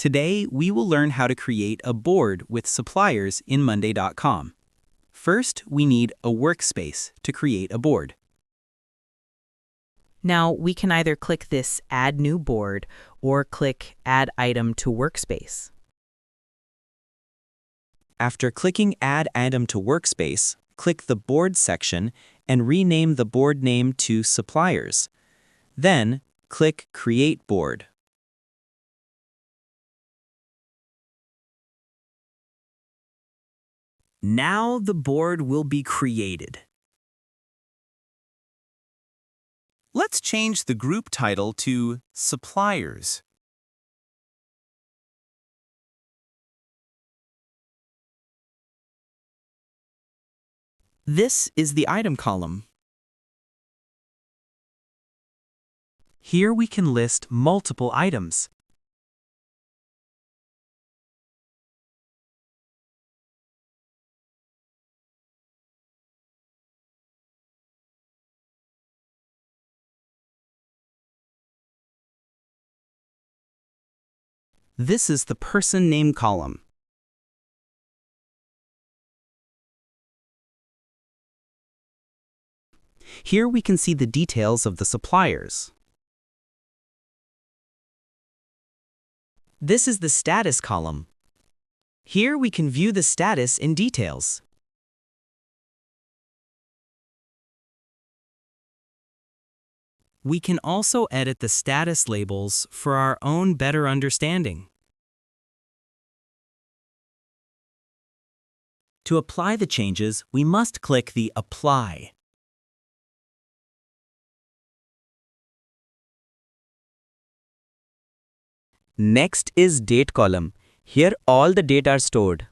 Today, we will learn how to create a board with suppliers in Monday.com. First, we need a workspace to create a board. Now, we can either click this Add New Board or click Add Item to Workspace. After clicking Add Item to Workspace, click the Board section and rename the board name to Suppliers. Then, click Create Board. Now the board will be created. Let's change the group title to Suppliers. This is the item column. Here we can list multiple items. This is the person name column. Here we can see the details of the suppliers. This is the status column. Here we can view the status in details. We can also edit the status labels for our own better understanding. To apply the changes, we must click the Apply. Next is Date column. Here all the date are stored.